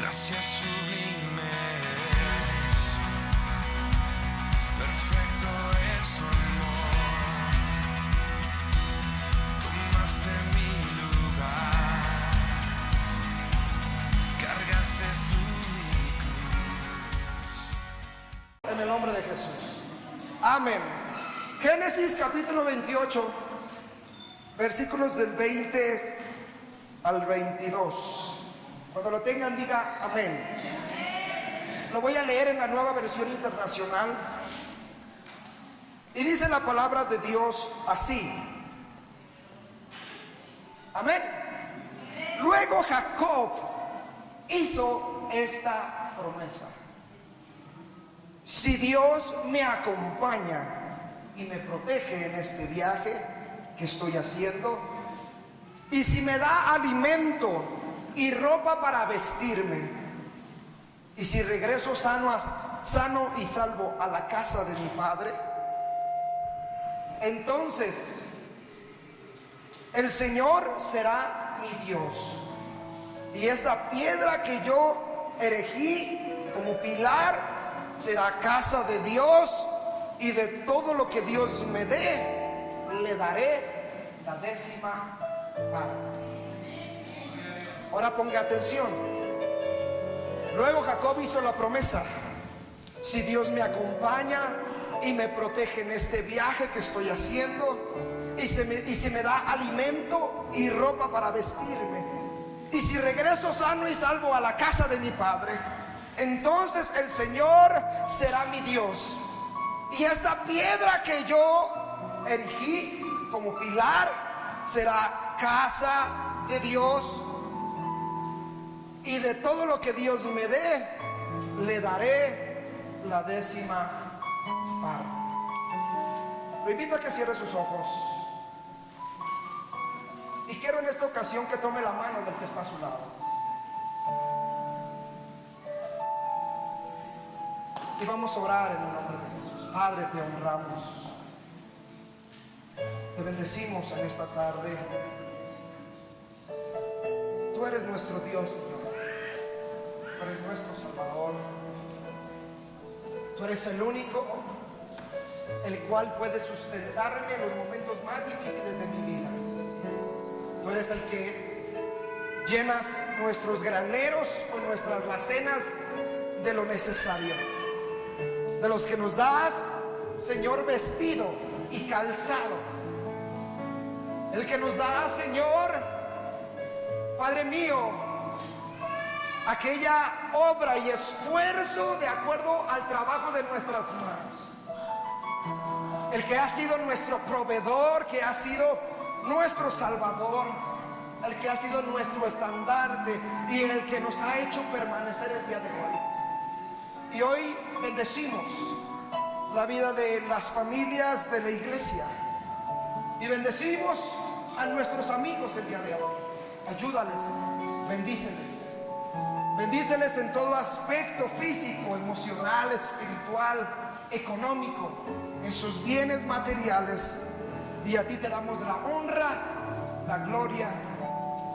gracias sublimes, perfecto es tu amor, tomaste mi lugar, cargaste tú mi cruz. En el nombre de Jesús. Amén. Génesis capítulo 28, versículos del 20 al 22. Cuando lo tengan, diga amén. Lo voy a leer en la Nueva Versión Internacional. Y dice la palabra de Dios así. Amén. Luego Jacob hizo esta promesa: si Dios me acompaña y me protege en este viaje que estoy haciendo, y si me da alimento y ropa para vestirme, y si regreso sano y salvo a la casa de mi padre, entonces el Señor será mi Dios, y esta piedra que yo erigí como pilar será casa de Dios, y de todo lo que Dios me dé, le daré la 10ª parte. Ahora ponga atención. Luego Jacob hizo la promesa: si Dios me acompaña y me protege en este viaje que estoy haciendo, y si me da alimento y ropa para vestirme, y si regreso sano y salvo a la casa de mi padre, entonces el Señor será mi Dios, y esta piedra que yo erigí como pilar será casa de Dios, y de todo lo que Dios me dé, le daré la 10ª parte. Lo invito a que cierre sus ojos, y quiero en esta ocasión que tome la mano del que está a su lado. Y vamos a orar en el nombre de Jesús. Padre, te honramos, te bendecimos en esta tarde. Tú eres nuestro Dios, Señor. Tú eres nuestro Salvador. Tú eres el único el cual puede sustentarme en los momentos más difíciles de mi vida. Tú eres el que llenas nuestros graneros o nuestras alacenas de lo necesario, de los que nos das, Señor, vestido y calzado, el que nos da, Señor, Padre mío, aquella obra y esfuerzo de acuerdo al trabajo de nuestras manos, el que ha sido nuestro proveedor, que ha sido nuestro Salvador, el que ha sido nuestro estandarte y el que nos ha hecho permanecer el día de hoy. Y hoy bendecimos la vida de las familias de la iglesia, y bendecimos a nuestros amigos el día de hoy. Ayúdales, bendíceles, bendíceles en todo aspecto físico, emocional, espiritual, económico, en sus bienes materiales. Y a ti te damos la honra, la gloria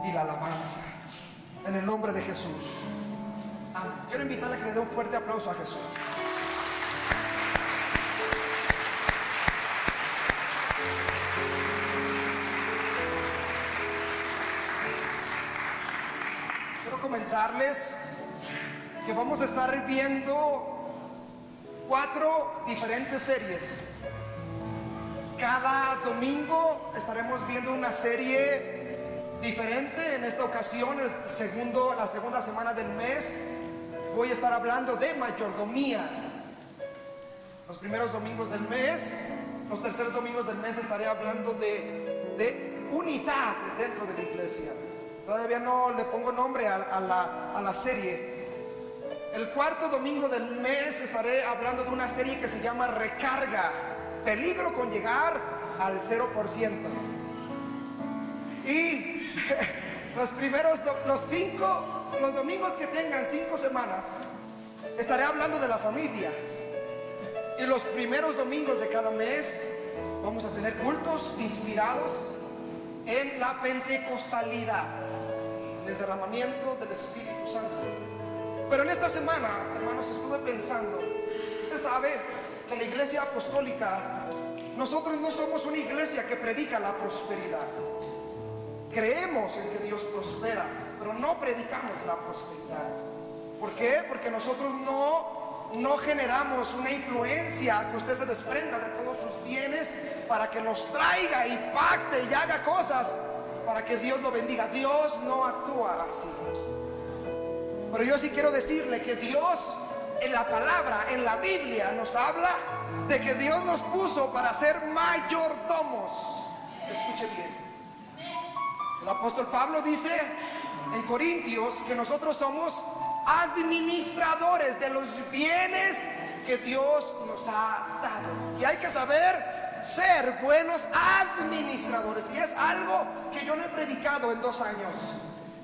y la alabanza, en el nombre de Jesús. Amén. Quiero invitarle a que le dé un fuerte aplauso a Jesús. Quiero comentarles que vamos a estar viendo 4 diferentes series. Cada domingo estaremos viendo una serie diferente. En esta ocasión, la segunda semana del mes, voy a estar hablando de mayordomía. Los primeros domingos del mes, los terceros domingos del mes, estaré hablando de unidad dentro de la iglesia. Todavía no le pongo nombre a la serie. El cuarto domingo del mes estaré hablando de una serie que se llama Recarga, peligro con llegar al 0%. Y los domingos que tengan 5 semanas, estaré hablando de la familia. Y los primeros domingos de cada mes vamos a tener cultos inspirados en la pentecostalidad, en el derramamiento del Espíritu Santo. Pero en esta semana, hermanos, estuve pensando, usted sabe que la iglesia apostólica, nosotros no somos una iglesia que predica la prosperidad. Creemos en que Dios prospera, pero no predicamos la prosperidad. ¿Por qué? Porque nosotros no generamos una influencia que usted se desprenda de todos sus bienes para que los traiga y pacte y haga cosas para que Dios lo bendiga. Dios no actúa así. Pero yo sí quiero decirle que Dios en la palabra, en la Biblia, nos habla de que Dios nos puso para ser mayordomos. Escuche bien. El apóstol Pablo dice en Corintios que nosotros somos administradores de los bienes que Dios nos ha dado. Y hay que saber ser buenos administradores. Y es algo que yo no he predicado en 2 años.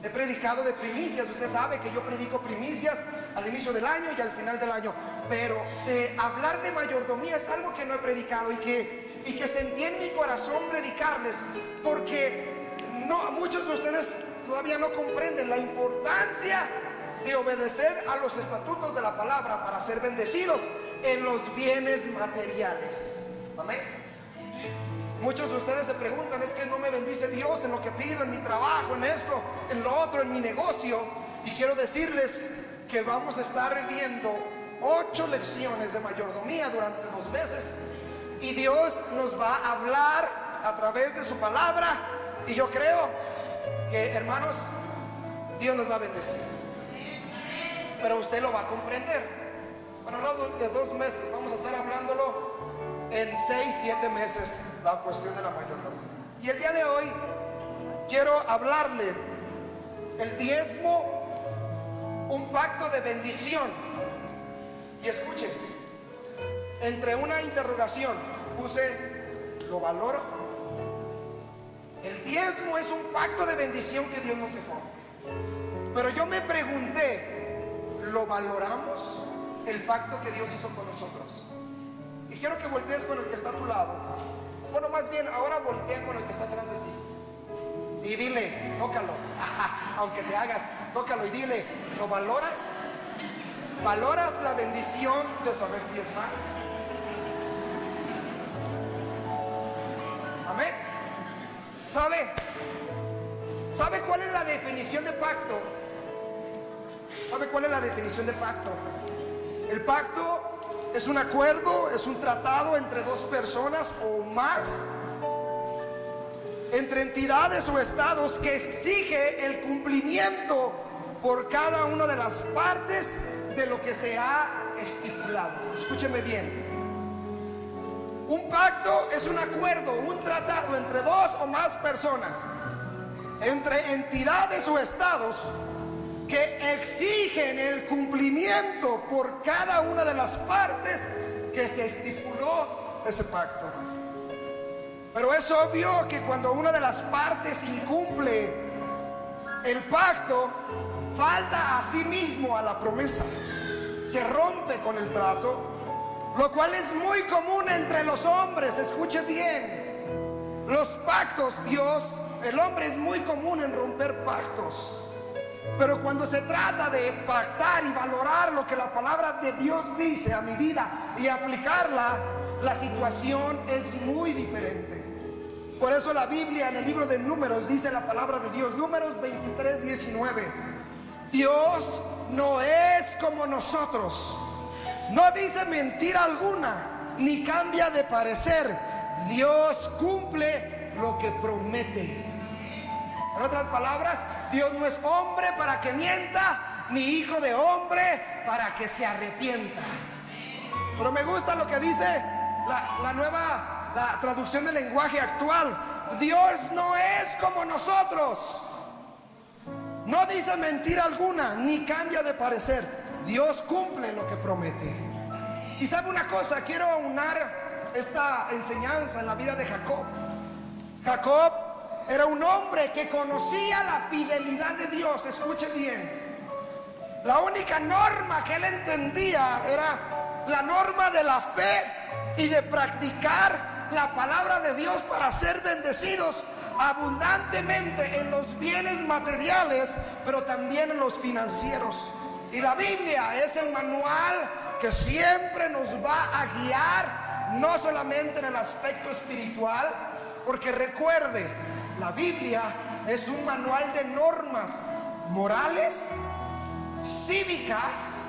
He predicado de primicias. Usted sabe que yo predico primicias al inicio del año y al final del año. Pero hablar de mayordomía es algo que no he predicado y que sentí en mi corazón predicarles, porque muchos de ustedes todavía no comprenden la importancia de obedecer a los estatutos de la palabra para ser bendecidos en los bienes materiales. Amén. Muchos de ustedes se preguntan: es que no me bendice Dios en lo que pido, en mi trabajo, en esto, en lo otro, en mi negocio. Y quiero decirles que vamos a estar viendo 8 lecciones de mayordomía durante 2 meses, y Dios nos va a hablar a través de su palabra, y yo creo que, hermanos, Dios nos va a bendecir, pero usted lo va a comprender. Bueno, no de 2 meses, vamos a estar hablándolo en 6-7 meses, la cuestión de la mayordomía. Y el día de hoy quiero hablarle el diezmo, un pacto de bendición. Y escuchen, entre una interrogación puse: ¿lo valoro? El diezmo es un pacto de bendición que Dios nos dejó. Pero yo me pregunté: ¿lo valoramos? El pacto que Dios hizo con nosotros. Y quiero que voltees con el que está a tu lado. Bueno, más bien, ahora voltea con el que está atrás de ti y dile, tócalo, aunque te hagas, tócalo y dile: ¿lo valoras? ¿Valoras la bendición de saber diezmar? Amén. ¿Sabe cuál es la definición de pacto? ¿Sabe cuál es la definición de pacto? El pacto es un acuerdo, es un tratado entre 2 personas o más, entre entidades o estados, que exige el cumplimiento por cada una de las partes de lo que se ha estipulado. Escúcheme bien. Un pacto es un acuerdo, un tratado entre 2 o más personas, entre entidades o estados, que exigen el cumplimiento por cada una de las partes que se estipuló ese pacto. Pero es obvio que cuando una de las partes incumple el pacto, falta a sí mismo a la promesa, se rompe con el trato, lo cual es muy común entre los hombres. Escuche bien, los pactos, el hombre es muy común en romper pactos. Pero cuando se trata de pactar y valorar lo que la palabra de Dios dice a mi vida y aplicarla, la situación es muy diferente. Por eso la Biblia, en el libro de Números, dice la palabra de Dios, Números 23:19: Dios no es como nosotros, no dice mentira alguna, ni cambia de parecer. Dios cumple lo que promete. En otras palabras, Dios no es hombre para que mienta, ni hijo de hombre para que se arrepienta. Pero me gusta lo que dice la traducción del lenguaje actual: Dios no es como nosotros, no dice mentira alguna, ni cambia de parecer. Dios cumple lo que promete. Y sabe una cosa, quiero aunar esta enseñanza en la vida de Jacob. Jacob era un hombre que conocía la fidelidad de Dios. Escuche bien, la única norma que él entendía era la norma de la fe y de practicar la palabra de Dios para ser bendecidos abundantemente en los bienes materiales, pero también en los financieros. Y la Biblia es el manual que siempre nos va a guiar, no solamente en el aspecto espiritual, porque recuerde, la Biblia es un manual de normas morales, cívicas,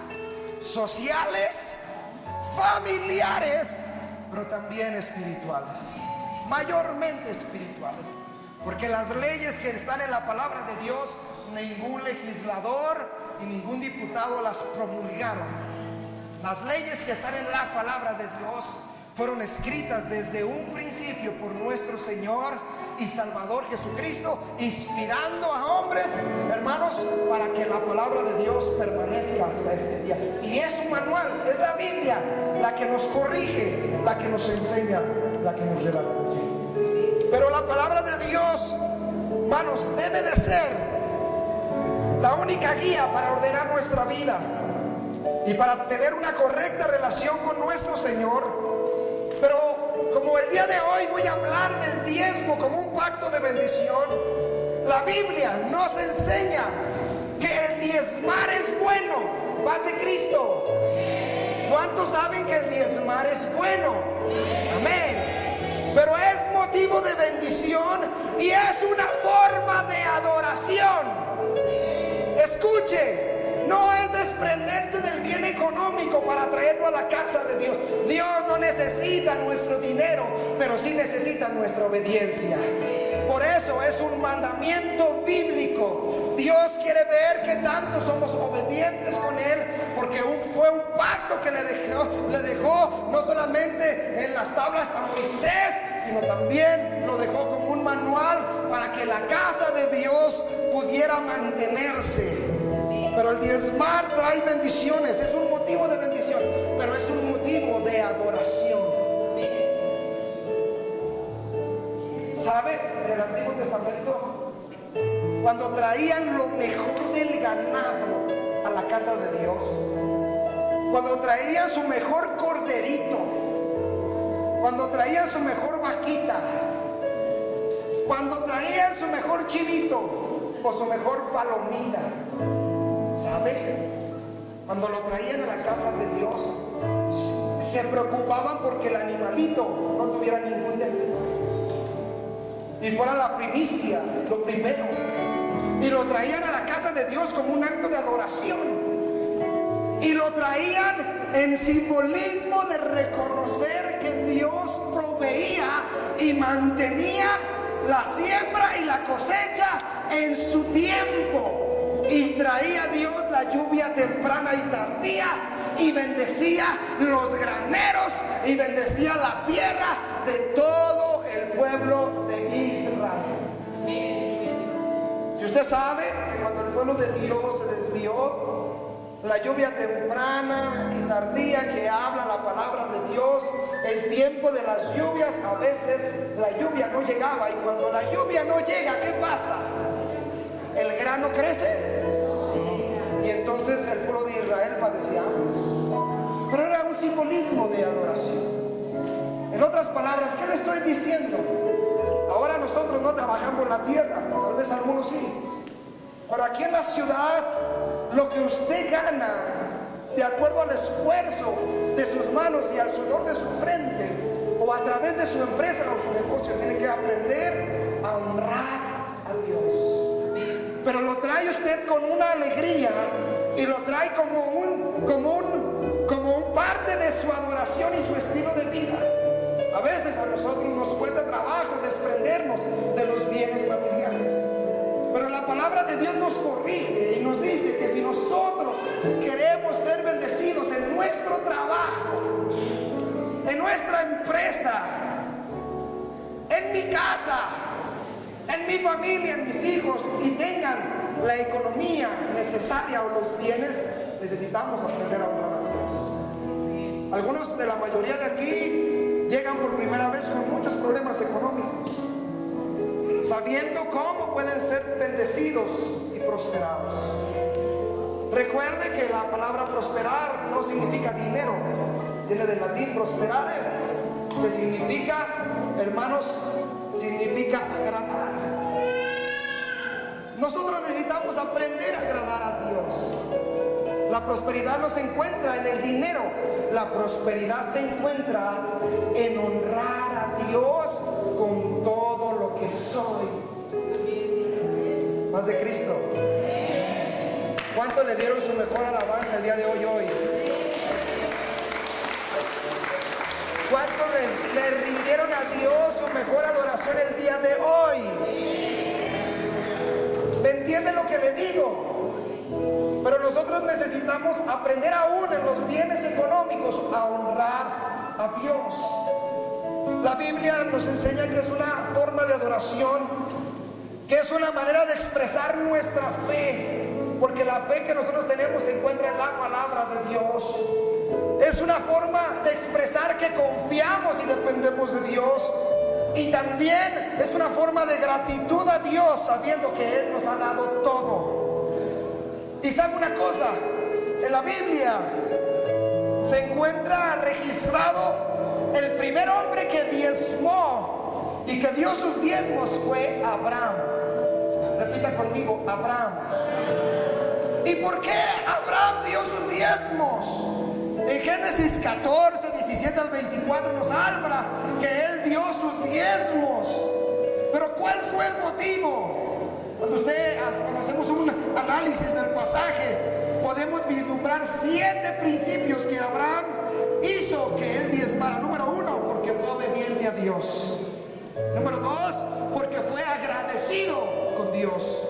sociales, familiares, pero también espirituales, mayormente espirituales, porque las leyes que están en la palabra de Dios, ningún legislador y ningún diputado las promulgaron. Las leyes que están en la palabra de Dios fueron escritas desde un principio por nuestro Señor y Salvador Jesucristo, inspirando a hombres, hermanos, para que la palabra de Dios permanezca hasta este día. Y es un manual, es la Biblia la que nos corrige, la que nos enseña, la que nos revela. Pero la palabra de Dios, hermanos, debe de ser la única guía para ordenar nuestra vida y para tener una correcta relación con nuestro Señor. Pero como el día de hoy voy a hablar del diezmo como un pacto de bendición, la Biblia nos enseña que el diezmar es bueno. Paz de Cristo. ¿Cuántos saben que el diezmar es bueno? Amén. Pero es motivo de bendición y es una forma de adoración. Escuche. No es desprenderse del bien económico para traerlo a la casa de Dios. Dios no necesita nuestro dinero, pero sí necesita nuestra obediencia. Por eso es un mandamiento bíblico. Dios quiere ver que tanto somos obedientes con Él, porque fue un pacto que le dejó no solamente en las tablas a Moisés, sino también lo dejó como un manual para que la casa de Dios pudiera mantenerse. Pero el diezmar trae bendiciones, es un motivo de bendición, pero es un motivo de adoración. ¿Sabe? En el Antiguo Testamento, cuando traían lo mejor del ganado a la casa de Dios, cuando traían su mejor corderito, cuando traían su mejor vaquita, cuando traían su mejor chivito o su mejor palomita, ¿sabe? Cuando lo traían a la casa de Dios, se preocupaban porque el animalito no tuviera ningún defecto y fuera la primicia, lo primero, y lo traían a la casa de Dios como un acto de adoración, y lo traían en simbolismo de reconocer que Dios proveía y mantenía la siembra y la cosecha en su tiempo. Y traía Dios la lluvia temprana y tardía, y bendecía los graneros y bendecía la tierra de todo el pueblo de Israel. Y usted sabe que cuando el pueblo de Dios se desvió, la lluvia temprana y tardía que habla la palabra de Dios, el tiempo de las lluvias, a veces la lluvia no llegaba, y cuando la lluvia no llega, ¿qué pasa? El grano crece y entonces el pueblo de Israel padecía hambres. Pero era un simbolismo de adoración. En otras palabras, ¿qué le estoy diciendo? Ahora nosotros no trabajamos la tierra, tal vez algunos sí, pero aquí en la ciudad lo que usted gana de acuerdo al esfuerzo de sus manos y al sudor de su frente, o a través de su empresa o su negocio, tiene que aprender a honrar a Dios. Pero lo trae usted con una alegría y lo trae como un parte de su adoración y su estilo de vida. A veces a nosotros nos cuesta trabajo desprendernos de los bienes materiales, pero la palabra de Dios nos corrige y nos dice que si nosotros queremos ser bendecidos en nuestro trabajo, en nuestra empresa, en mi casa, en mi familia, en mis hijos, y tengan la economía necesaria o los bienes, necesitamos aprender a honrar a Dios. Algunos de la mayoría de aquí llegan por primera vez con muchos problemas económicos, sabiendo cómo pueden ser bendecidos y prosperados. Recuerde que la palabra prosperar no significa dinero, viene del latín prosperare, que significa, hermanos, significa agradar. Nosotros necesitamos aprender a agradar a Dios. La prosperidad no se encuentra en el dinero. La prosperidad se encuentra en honrar a Dios con todo lo que soy. Más de Cristo. ¿Cuánto le dieron su mejor alabanza el día de hoy? ¿Cuánto le rindieron a Dios su mejor adoración el día de hoy? ¿Me entiende lo que le digo? Pero nosotros necesitamos aprender aún en los bienes económicos a honrar a Dios. La Biblia nos enseña que es una forma de adoración, que es una manera de expresar nuestra fe, porque la fe que nosotros tenemos se encuentra en la palabra de Dios. Es una forma de expresar que confiamos y dependemos de Dios. Y también es una forma de gratitud a Dios, sabiendo que Él nos ha dado todo. Y sabe una cosa, en la Biblia se encuentra registrado el primer hombre que diezmó y que dio sus diezmos fue Abraham. Repita conmigo, Abraham. ¿Y por qué Abraham dio sus diezmos? En Génesis 14, 17 al 24 nos habla que él dio sus diezmos. Pero ¿cuál fue el motivo? Cuando hacemos un análisis del pasaje, podemos vislumbrar 7 principios que Abraham hizo que él diezmara. Número 1, porque fue obediente a Dios. Número 2, porque fue agradecido con Dios.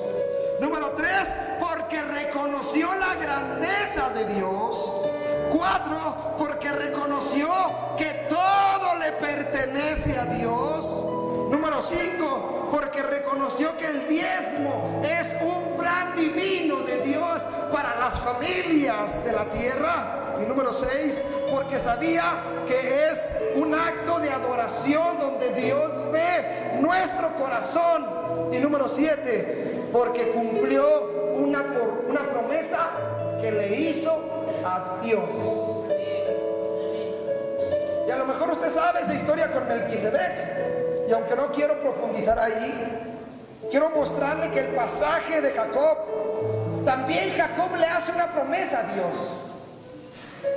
Número 3, porque reconoció la grandeza de Dios. 4, porque reconoció que todo le pertenece a Dios. Número 5, porque reconoció que el diezmo es un plan divino de Dios para las familias de la tierra. Y número 6, porque sabía que es un acto de adoración donde Dios ve nuestro corazón. Y número 7, porque cumplió una promesa que le hizo a Dios. Y a lo mejor usted sabe esa historia con Melquisedec, y aunque no quiero profundizar ahí, quiero mostrarle que el pasaje de Jacob, también Jacob le hace una promesa a Dios,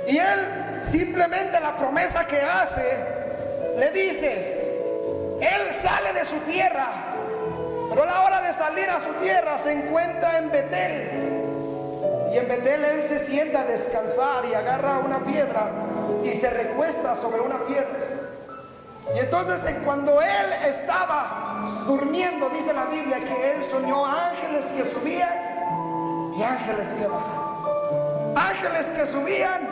y él simplemente la promesa que hace, le dice, él sale de su tierra, pero a la hora de salir a su tierra se encuentra en Betel. Y en Betel él se sienta a descansar y agarra una piedra y se recuesta sobre una piedra. Y entonces cuando él estaba durmiendo, dice la Biblia que él soñó ángeles que subían y ángeles que bajaban. Ángeles que subían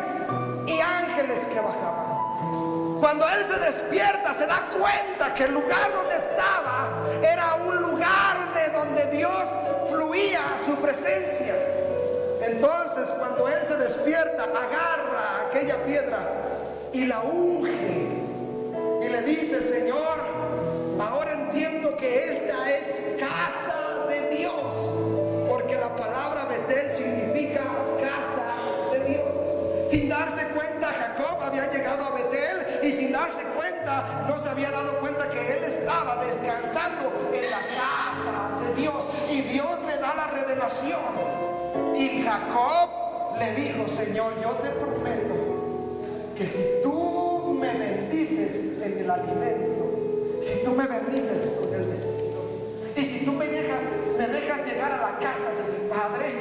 y ángeles que bajaban. Cuando él se despierta se da cuenta que el lugar donde estaba era un lugar de donde Dios fluía su presencia. Entonces cuando él se despierta, agarra aquella piedra y la unge y le dice, Señor, ahora entiendo que esta es casa de Dios, porque la palabra Betel significa casa de Dios. Sin darse cuenta, Jacob había llegado a Betel y sin darse cuenta, no se había dado cuenta que él estaba descansando en la casa de Dios, y Dios le da la revelación. Y Jacob le dijo, Señor, yo te prometo que si tú me bendices en el alimento, si tú me bendices con el vestido, y si tú me dejas llegar a la casa de mi padre,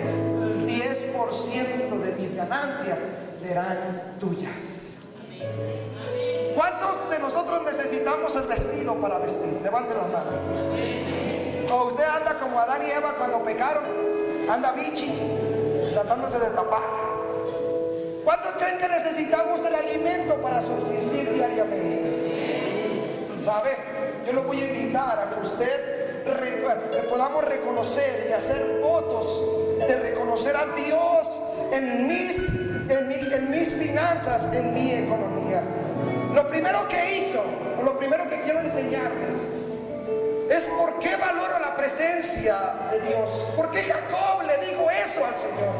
el 10% de mis ganancias serán tuyas. ¿Cuántos de nosotros necesitamos el vestido para vestir? Levante la mano. O usted anda como Adán y Eva cuando pecaron, anda bichi, tratándose de tapar. ¿Cuántos creen que necesitamos el alimento para subsistir diariamente? ¿Sabe? Yo lo voy a invitar a que usted podamos reconocer y hacer votos de reconocer a Dios en mis finanzas, en mi economía. Lo primero que hizo, o lo primero que quiero enseñarles, es por qué valoro la presencia de Dios. ¿Por qué Jacob le dijo eso al Señor?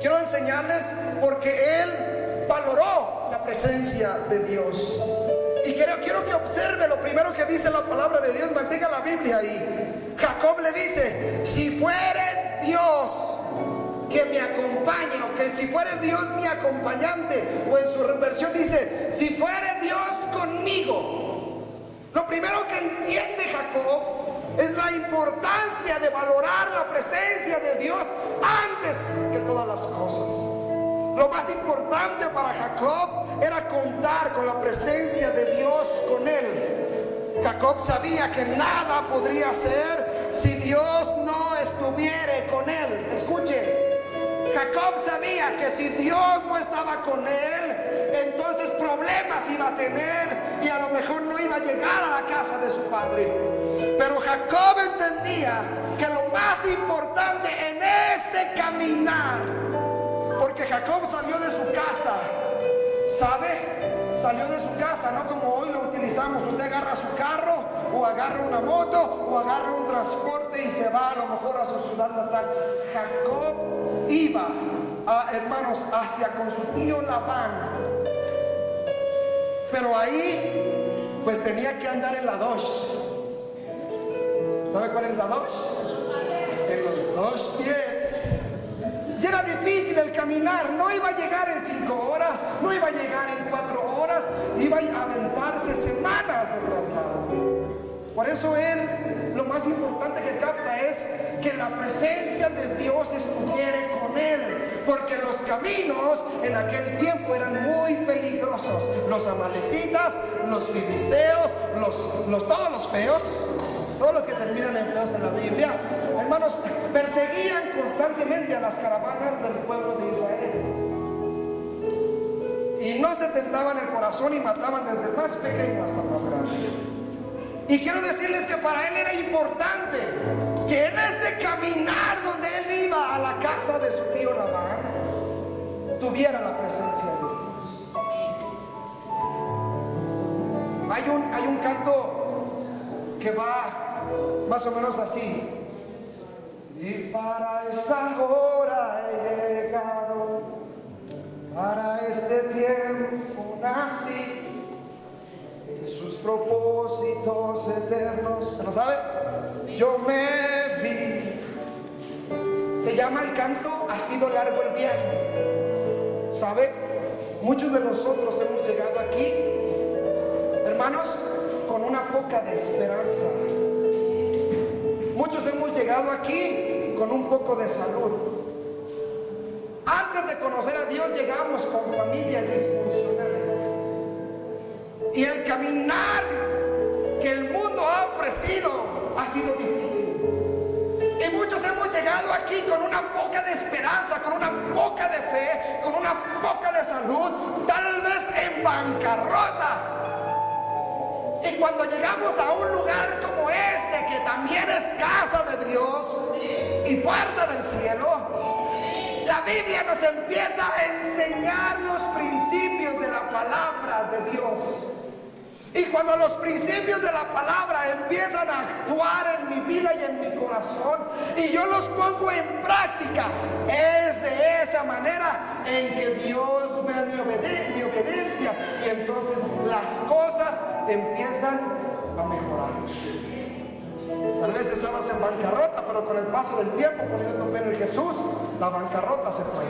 Quiero enseñarles porque él valoró la presencia de Dios. Y quiero que observe lo primero que dice la palabra de Dios. Mantenga la Biblia ahí. Jacob le dice, si fuere Dios que me acompañe, o que si fuere Dios mi acompañante, o en su versión dice, si fuere Dios conmigo. Lo primero que entiende Jacob es la importancia de valorar la presencia de Dios antes que todas las cosas. Lo más importante para Jacob era contar con la presencia de Dios con él. Jacob sabía que nada podría hacer si Dios no estuviera con él. Escuche, Jacob sabía que si Dios no estaba con él, entonces problemas iba a tener y a lo mejor no iba a llegar a la casa de su padre. Pero Jacob entendía que lo más importante en este caminar, porque Jacob salió de su casa, ¿sabe? Salió de su casa, no como hoy lo utilizamos. Usted agarra su carro, o agarra una moto, o agarra un transporte y se va a lo mejor a su ciudad natal. Jacob iba, hermanos, hacia con su tío Labán. Pero ahí, pues tenía que andar en la Dosh. ¿Sabe cuál es la Dosh? En los dos pies. Y era difícil el caminar, no iba a llegar en 5 horas, no iba a llegar en 4 horas, iba a aventarse semanas de traslado. Por eso él, lo más importante que capta es que la presencia de Dios estuviera con él, porque los caminos en aquel tiempo eran muy peligrosos. Los amalecitas, los filisteos, todos los feos, todos los que terminan en feos en la Biblia, hermanos, perseguían constantemente a las caravanas del pueblo de Israel. Y no se tentaban el corazón y mataban desde el más pequeño hasta el más grande. Y quiero decirles que para él era importante que en este caminar donde él iba a la casa de su tío Labán, tuviera la presencia de Dios. Hay un canto que va más o menos así. Y para esta hora he llegado, para este tiempo nací, sus propósitos eternos. ¿Se lo sabe? Yo me vi. Se llama el canto Ha sido largo el viaje. ¿Sabe? Muchos de nosotros hemos llegado aquí, hermanos, con una poca de esperanza. Muchos hemos llegado aquí con un poco de salud. Antes de conocer a Dios llegamos con familias disfuncionales. Y el caminar que el mundo ha ofrecido ha sido difícil. Y muchos hemos llegado aquí con una poca de esperanza, con una poca de fe, con una poca de salud, tal vez en bancarrota. Y cuando llegamos a un lugar como este, que también es casa de Dios y puerta del cielo, la Biblia nos empieza a enseñar los principios de la palabra de Dios. Y cuando los principios de la palabra empiezan a actuar en mi vida y en mi corazón, y yo los pongo en práctica, es de esa manera en que Dios ve mi obediencia, y entonces las cosas empiezan a mejorar. Tal vez estabas en bancarrota, pero con el paso del tiempo, poniendo tu fe en Jesús, la bancarrota se fue.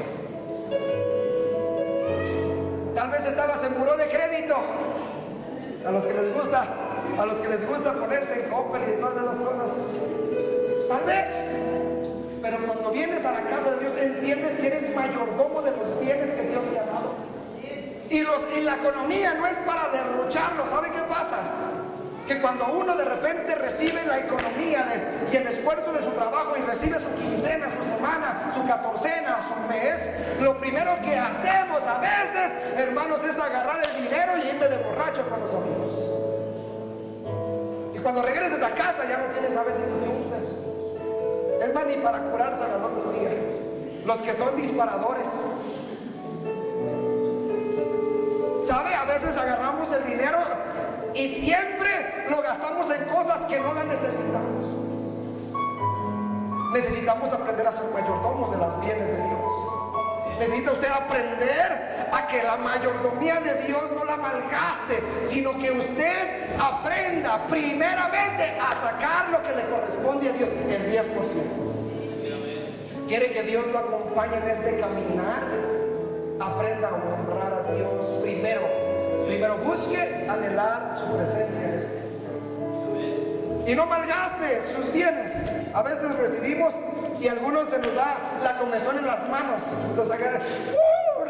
Tal vez estabas en buró de crédito. A los que les gusta ponerse en Coppel y todas esas cosas. Tal vez. Pero cuando vienes a la casa de Dios, entiendes que eres mayordomo de los bienes que Dios te ha dado. Y la economía no es para derrocharlo. ¿Sabe qué pasa? Que cuando uno de repente recibe la economía y el esfuerzo de su trabajo y recibe su quincena, su semana, su catorcena, su mes, lo primero que hacemos a veces, hermanos, es agarrar el dinero y irme de borracho con los amigos. Y cuando regreses a casa ya no tienes a veces ni un peso. Es más, ni para curarte al otro día. Los que son disparadores. ¿Sabe? A veces agarramos el dinero y siempre lo gastamos en cosas que no las necesitamos. Necesitamos aprender a ser mayordomos de los bienes de Dios. Necesita usted aprender a que la mayordomía de Dios no la malgaste, sino que usted aprenda primeramente a sacar lo que le corresponde a Dios, el 10%. quiere que Dios lo acompañe en este caminar, aprenda a honrar a Dios primero. Primero busque anhelar su presencia en este caminar. Y no malgaste sus bienes. A veces recibimos y a algunos se nos da la comezón en las manos. Nos agarran,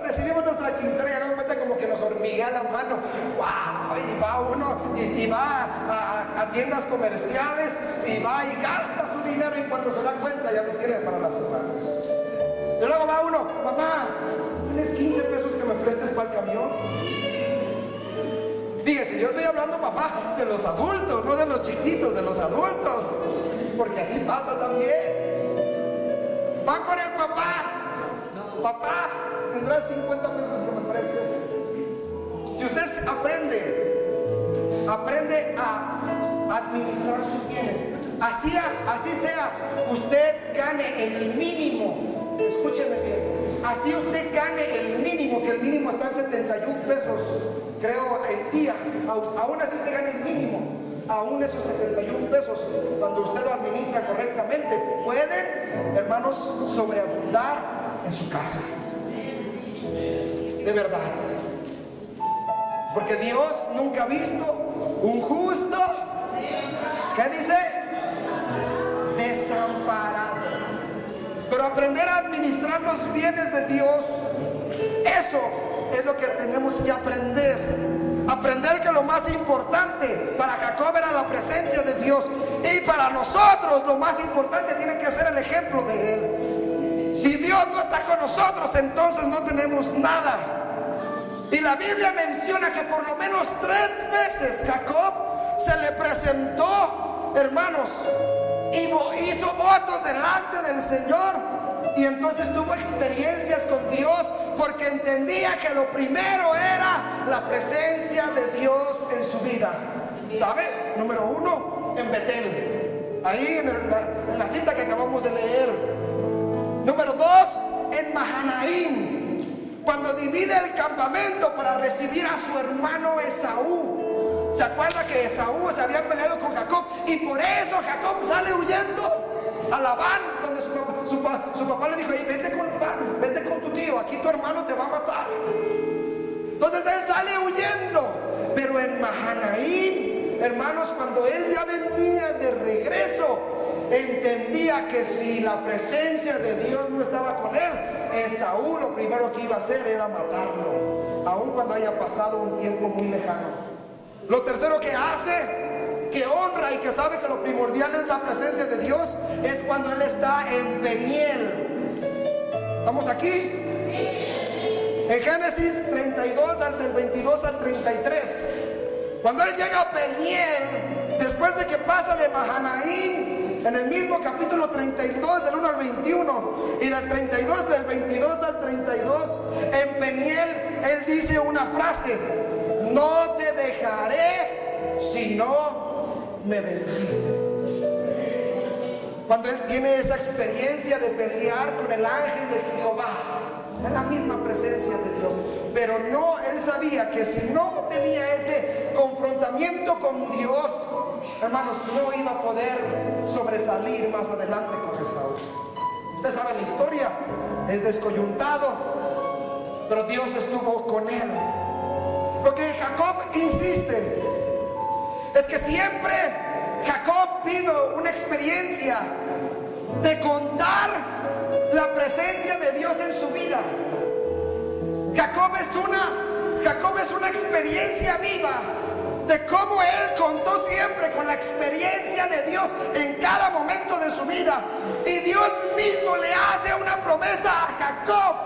recibimos nuestra quincena y damos cuenta como que nos hormiguea la mano. ¡Wow! Y va uno y va a tiendas comerciales y va y gasta su dinero, y cuando se da cuenta ya no tiene para la semana. Y luego va uno: mamá, ¿tienes 15 pesos que me prestes para el camión? Fíjese, yo estoy hablando, papá, de los adultos, no de los chiquitos, de los adultos, porque así pasa también. Va con el papá: papá, ¿tendrás 50 pesos que me prestes? Si usted aprende a administrar sus bienes, así sea, usted gane el mínimo. Escúcheme bien, así usted gane el mínimo, que el mínimo está en 71 pesos, creo, el día. Aún así usted gane el mínimo, aún esos 71 pesos, cuando usted lo administra correctamente, pueden, hermanos, sobreabundar en su casa. De verdad. Porque Dios nunca ha visto un justo, ¿qué dice? Desamparado. Pero aprender a administrar los bienes de Dios, eso es lo que tenemos que aprender. Aprender que lo más importante para Jacob era la presencia de Dios, y para nosotros lo más importante tiene que ser el ejemplo de Él. Si Dios no está con nosotros, entonces no tenemos nada. Y la Biblia menciona que por lo menos 3 veces Jacob se le presentó, hermanos, y hizo votos delante del Señor. Y entonces tuvo experiencias con Dios, porque entendía que lo primero era la presencia de Dios en su vida. ¿Sabe? Número 1, en Betel, ahí en la cita que acabamos de leer. Número 2, en Mahanaim, cuando divide el campamento para recibir a su hermano Esaú. ¿Se acuerda que Esaú se había peleado con Jacob? Y por eso Jacob sale huyendo a Labán, donde su papá le dijo: vete con Labán, vete con tu tío, aquí tu hermano te va a matar. Entonces él sale huyendo. Pero en Mahanaim, hermanos, cuando él ya venía de regreso, entendía que si la presencia de Dios no estaba con él, Esaú lo primero que iba a hacer era matarlo, aun cuando haya pasado un tiempo muy lejano. Lo tercero que hace, que honra y que sabe que lo primordial es la presencia de Dios, es cuando él está en Peniel. ¿Estamos aquí? En Génesis 32, del 22 al 33. Cuando él llega a Peniel, después de que pasa de Mahanaim, en el mismo capítulo 32, del 1 al 21, y del 32, del 22 al 32, en Peniel, él dice una frase: no te dejaré si no me bendices. Cuando él tiene esa experiencia de pelear con el ángel de Jehová, en la misma presencia de Dios, pero no, él sabía que si no tenía ese confrontamiento con Dios, hermanos, no iba a poder sobresalir más adelante con Esaú. Usted sabe la historia, es descoyuntado, pero Dios estuvo con él. Lo que Jacob insiste es que siempre Jacob vino una experiencia de contar la presencia de Dios en su vida. Jacob es una experiencia viva de cómo él contó siempre con la experiencia de Dios en cada momento de su vida. Y Dios mismo le hace una promesa a Jacob: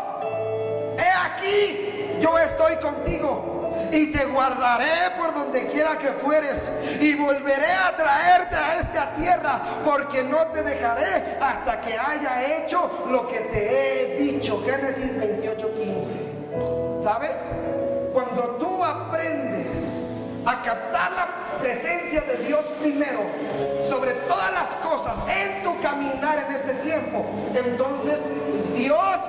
he aquí, yo estoy contigo y te guardaré por donde quiera que fueres, y volveré a traerte a esta tierra, porque no te dejaré hasta que haya hecho lo que te he dicho. Génesis 28:15. ¿Sabes? Cuando tú aprendes a captar la presencia de Dios primero sobre todas las cosas en tu caminar en este tiempo, entonces Dios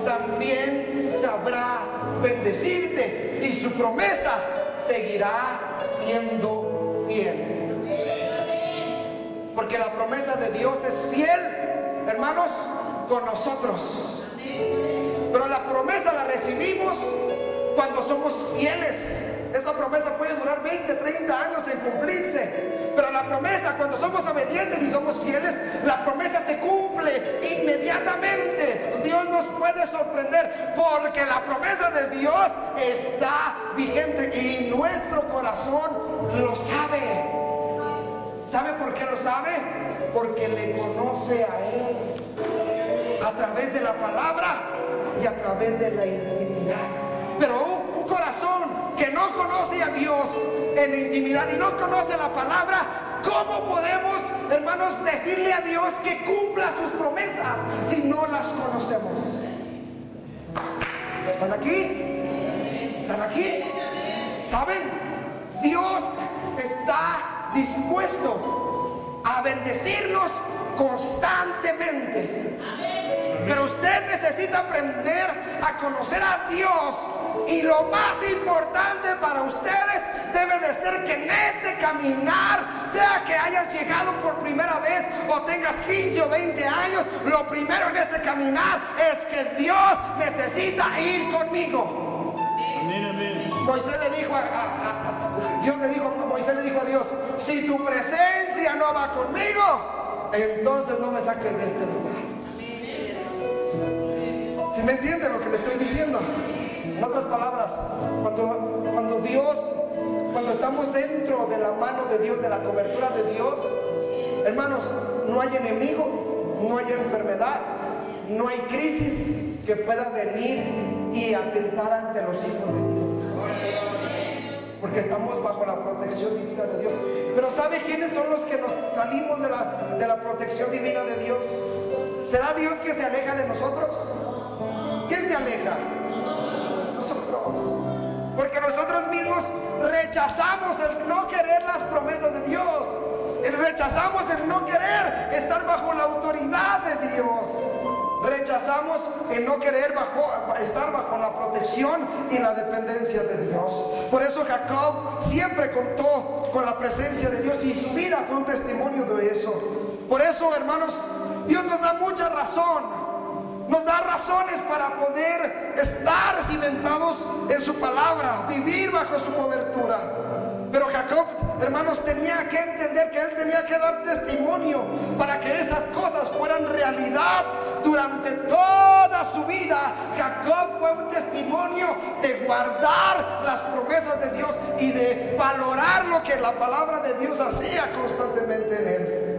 también sabrá bendecirte, y su promesa seguirá siendo fiel. Porque la promesa de Dios es fiel, hermanos, con nosotros. Pero la promesa la recibimos cuando somos fieles. Esa promesa puede durar 20, 30 años en cumplirse. Pero la promesa, cuando somos obedientes y somos fieles, la promesa se cumple inmediatamente. Dios nos puede sorprender porque la promesa de Dios está vigente y nuestro corazón lo sabe. ¿Sabe por qué lo sabe? Porque le conoce a Él a través de la palabra y a través de la intimidad. Pero un corazón que no conoce a Dios en la intimidad y no conoce la palabra, ¿cómo podemos, hermanos, decirle a Dios que cumpla sus promesas si no las conocemos? ¿Están aquí? ¿Están aquí? ¿Saben? Dios está dispuesto a bendecirnos constantemente. Pero usted necesita aprender a conocer a Dios. Y lo más importante para ustedes debe de ser que en este caminar, sea que hayas llegado por primera vez o tengas 15 o 20 años, lo primero en este caminar es que Dios necesita ir conmigo. Amén, amén. Moisés le dijo Moisés le dijo a Dios: si tu presencia no va conmigo, entonces no me saques de este lugar. ¿Sí me entiende lo que le estoy diciendo? En otras palabras, cuando estamos dentro de la mano de Dios, de la cobertura de Dios, hermanos, no hay enemigo, no hay enfermedad, no hay crisis que pueda venir y atentar ante los hijos de Dios, porque estamos bajo la protección divina de Dios. Pero ¿sabe quiénes son los que nos salimos de la protección divina de Dios? ¿Será Dios que se aleja de nosotros? ¿Quién se aleja? Nosotros. Porque nosotros mismos rechazamos el no querer las promesas de Dios. Rechazamos el no querer estar bajo la autoridad de Dios. Rechazamos el no querer estar bajo la protección y la dependencia de Dios. Por eso Jacob siempre contó con la presencia de Dios y su vida fue un testimonio de eso. Por eso, hermanos, Dios nos da mucha razón. Nos da razones para poder estar cimentados en su palabra, vivir bajo su cobertura. Pero Jacob, hermanos, tenía que entender que él tenía que dar testimonio para que esas cosas fueran realidad durante toda su vida. Jacob fue un testimonio de guardar las promesas de Dios y de valorar lo que la palabra de Dios hacía constantemente en él.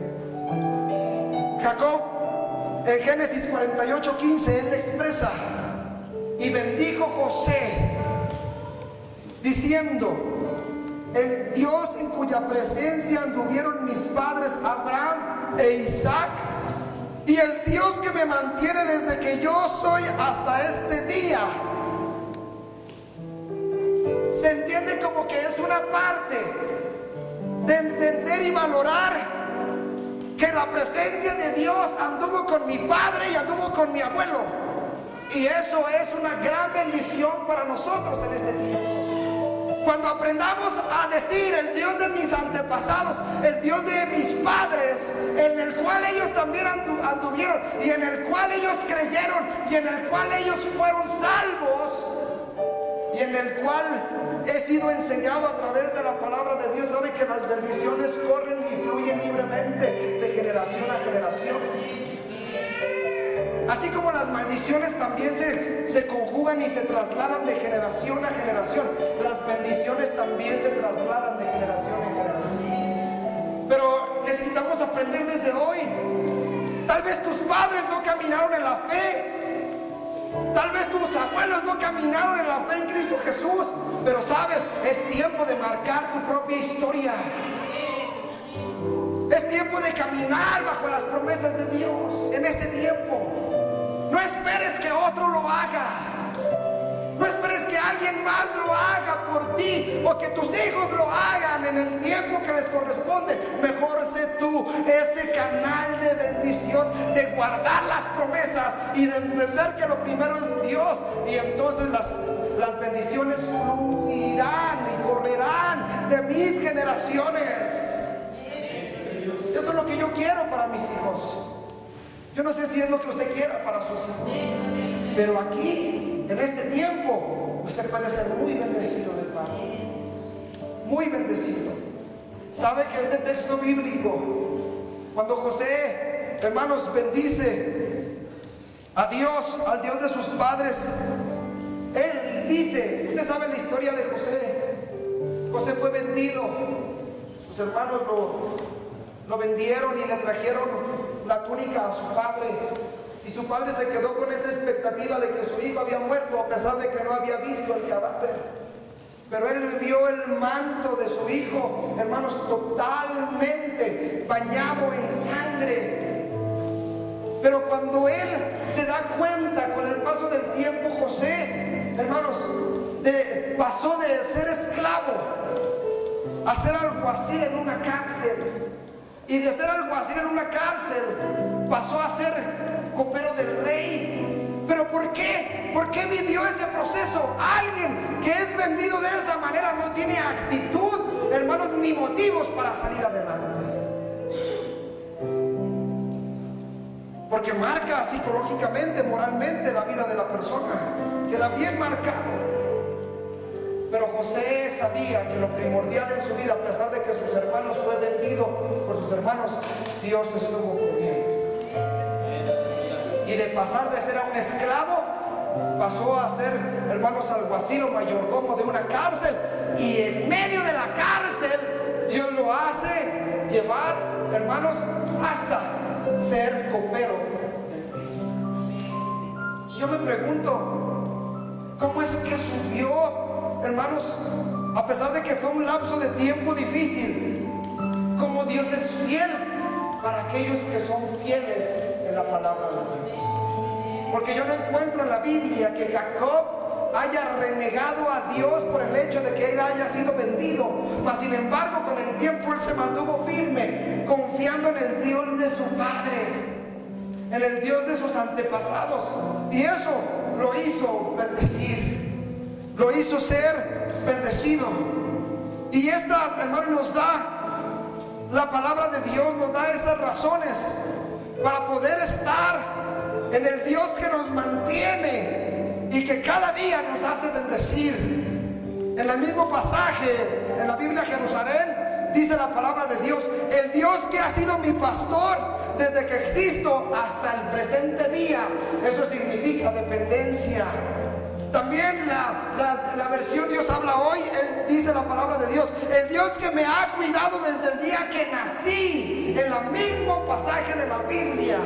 Jacob, en Génesis 48:15, él expresa: y bendijo José, diciendo: el Dios en cuya presencia anduvieron mis padres Abraham e Isaac, y el Dios que me mantiene desde que yo soy hasta este día. Se entiende como que es una parte de entender y valorar que la presencia de Dios anduvo con mi padre y anduvo con mi abuelo. Y eso es una gran bendición para nosotros en este tiempo. Cuando aprendamos a decir: el Dios de mis antepasados, el Dios de mis padres, en el cual ellos también anduvieron, y en el cual ellos creyeron, y en el cual ellos fueron salvos, y en el cual he sido enseñado a través de la palabra de Dios, sabe que las bendiciones corren y fluyen libremente de generación a generación. Así como las maldiciones también se conjugan y se trasladan de generación a generación, las bendiciones también se trasladan de generación a generación. Pero necesitamos aprender desde hoy. Tal vez tus padres no caminaron en la fe, tal vez tus abuelos no caminaron en la fe en Cristo Jesús, pero sabes, es tiempo de marcar tu propia historia. Es tiempo de caminar bajo las promesas de Dios en este tiempo. No esperes que otro lo haga. No esperes que alguien más lo haga por ti o que tus hijos lo hagan en el tiempo que les corresponde. Mejor sé tú ese canal de bendición, de guardar las promesas y de entender que lo primero es Dios. Y entonces las bendiciones fluirán y correrán de mis generaciones. Eso es lo que yo quiero para mis hijos. Yo no sé si es lo que usted quiera para sus hijos, pero aquí, en este tiempo, usted puede ser muy bendecido del Padre. Muy bendecido. Sabe que este texto bíblico, cuando José, hermanos, bendice a Dios, al Dios de sus padres, él dice, usted sabe la historia de José. José fue vendido, sus hermanos lo vendieron y le trajeron la túnica a su padre, y su padre se quedó con esa expectativa de que su hijo había muerto, a pesar de que no había visto el cadáver. Pero él vio el manto de su hijo, hermanos, totalmente bañado en sangre. Pero cuando él se da cuenta con el paso del tiempo, José, hermanos, pasó de ser esclavo a ser alguacil en una cárcel. Y de ser alguacil en una cárcel pasó a ser copero del rey. ¿Pero por qué? ¿Por qué vivió ese proceso? Alguien que es vendido de esa manera no tiene actitud, hermanos, ni motivos para salir adelante. Porque marca psicológicamente, moralmente la vida de la persona. Queda bien marcado. Pero José sabía que lo primordial en su vida, a pesar de que sus hermanos fue vendido por sus hermanos, Dios estuvo con él. Y de pasar de ser a un esclavo, pasó a ser, hermanos, alguacil o mayordomo de una cárcel. Y en medio de la cárcel, Dios lo hace llevar, hermanos, hasta ser copero. Yo me pregunto, ¿cómo es que subió, hermanos, a pesar de que fue un lapso de tiempo difícil? ¿Cómo Dios es fiel para aquellos que son fieles en la palabra de Dios? Porque yo no encuentro en la Biblia que Jacob haya renegado a Dios por el hecho de que él haya sido vendido, mas sin embargo con el tiempo él se mantuvo firme, confiando en el Dios de su padre, en el Dios de sus antepasados, y eso lo hizo bendecir, lo hizo ser bendecido. Y estas, hermanos, nos da la palabra de Dios, nos da estas razones para poder estar en el Dios que nos mantiene y que cada día nos hace bendecir. En el mismo pasaje, en la Biblia Jerusalén, dice la palabra de Dios: el Dios que ha sido mi pastor desde que existo hasta el presente día. Eso significa dependencia. También la versión Dios habla hoy, él dice la palabra de Dios: el Dios que me ha cuidado desde el día que nací. En el mismo pasaje de la Biblia.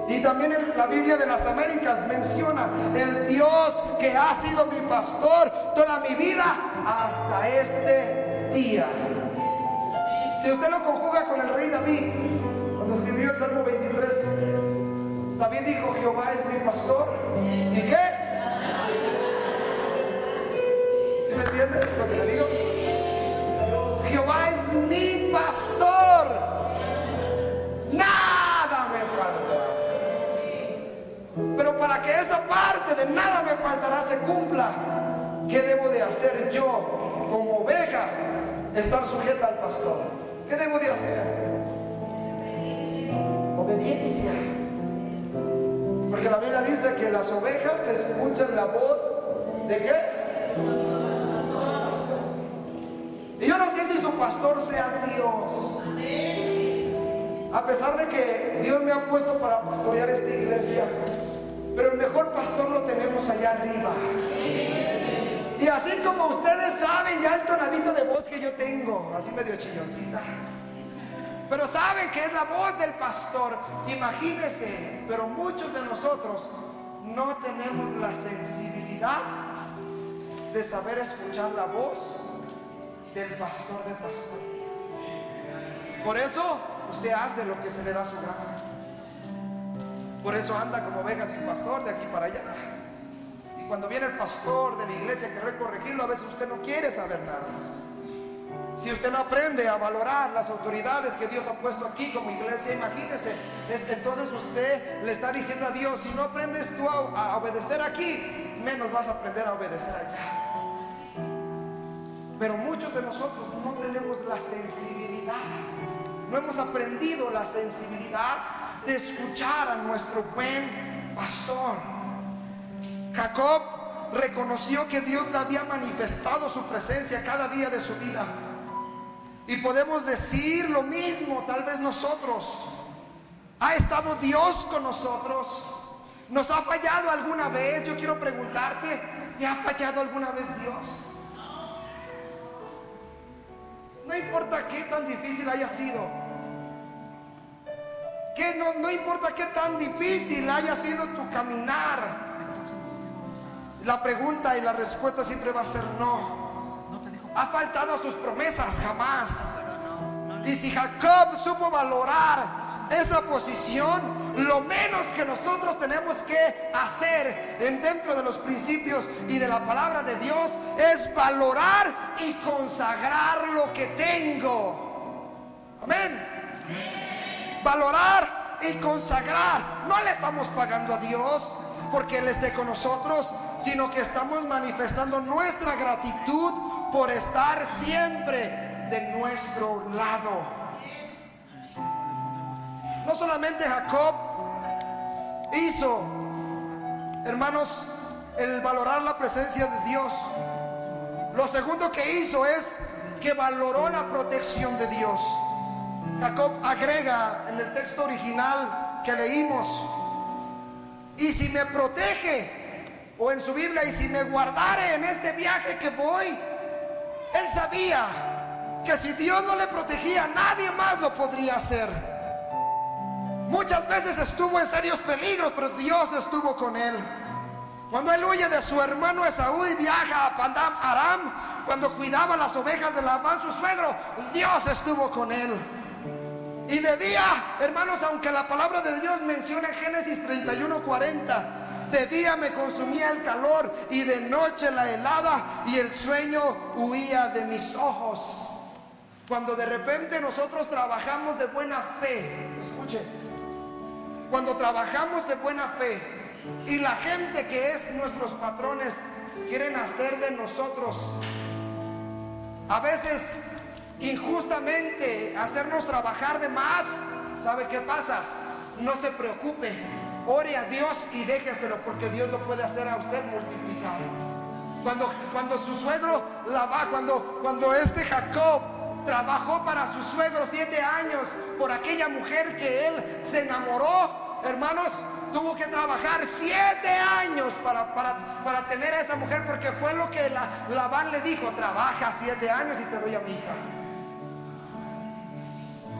Y también en la Biblia de las Américas menciona: el Dios que ha sido mi pastor toda mi vida hasta este día. Si usted lo conjuga con el rey David, cuando escribió el Salmo 23, David dijo: Jehová es mi pastor. ¿Y qué? ¿Sí me entiende lo que le digo? Jehová es mi pastor, nada me faltará. Pero para que esa parte de nada me faltará se cumpla, ¿qué debo de hacer yo como oveja? Estar sujeta al pastor. ¿Qué debo de hacer? Obediencia. Porque la Biblia dice que las ovejas escuchan la voz ¿de qué? Y yo no sé si su pastor sea Dios. A pesar de que Dios me ha puesto para pastorear esta iglesia, pero el mejor pastor lo tenemos allá arriba. Y así como ustedes saben ya el tonadito de voz que yo tengo, así medio chilloncita, pero saben que es la voz del pastor. Imagínense, pero muchos de nosotros no tenemos la sensibilidad de saber escuchar la voz del pastor de pastores. Por eso usted hace lo que se le da su gana. Por eso anda como oveja sin pastor de aquí para allá. Y cuando viene el pastor de la iglesia a querer corregirlo, a veces usted no quiere saber nada. Si usted no aprende a valorar las autoridades que Dios ha puesto aquí como iglesia, imagínese, entonces usted le está diciendo a Dios: si no aprendes tú a obedecer aquí, menos vas a aprender a obedecer allá. Pero muchos de nosotros no tenemos la sensibilidad, no hemos aprendido la sensibilidad de escuchar a nuestro buen pastor. Jacob reconoció que Dios le había manifestado su presencia cada día de su vida. Y podemos decir lo mismo, tal vez nosotros. ¿Ha estado Dios con nosotros? ¿Nos ha fallado alguna vez? Yo quiero preguntarte, ¿te ha fallado alguna vez Dios? No importa qué tan difícil haya sido, que no importa qué tan difícil haya sido tu caminar, la pregunta y la respuesta siempre va a ser no. ¿Ha faltado a sus promesas? Jamás. Y si Jacob supo valorar esa posición, lo menos que nosotros tenemos que hacer dentro de los principios y de la palabra de Dios es valorar y consagrar lo que tengo. Amén. Valorar y consagrar. No le estamos pagando a Dios porque Él esté con nosotros, sino que estamos manifestando nuestra gratitud por estar siempre de nuestro lado. No solamente Jacob hizo, hermanos, el valorar la presencia de Dios. Lo segundo que hizo es que valoró la protección de Dios. Jacob agrega en el texto original que leímos: y si me protege, o en su Biblia, y si me guardare en este viaje que voy. Él sabía que si Dios no le protegía, nadie más lo podría hacer. Muchas veces estuvo en serios peligros, pero Dios estuvo con él. Cuando él huye de su hermano Esaú y viaja a Padán Aram, cuando cuidaba las ovejas de Labán, su suegro, Dios estuvo con él. Y de día, hermanos, aunque la palabra de Dios menciona en Génesis 31:40, de día me consumía el calor y de noche la helada, y el sueño huía de mis ojos. Cuando de repente nosotros trabajamos de buena fe, escuche, cuando trabajamos de buena fe y la gente que es nuestros patrones quieren hacer de nosotros, a veces injustamente, hacernos trabajar de más, ¿sabe qué pasa? No se preocupe, ore a Dios y déjeselo, porque Dios lo puede hacer a usted multiplicar. Cuando su suegro cuando este Jacob trabajó para su suegro 7 años por aquella mujer que él se enamoró, hermanos, tuvo que trabajar 7 años para tener a esa mujer, porque fue lo que Labán le dijo: trabaja 7 años y te doy a mi hija.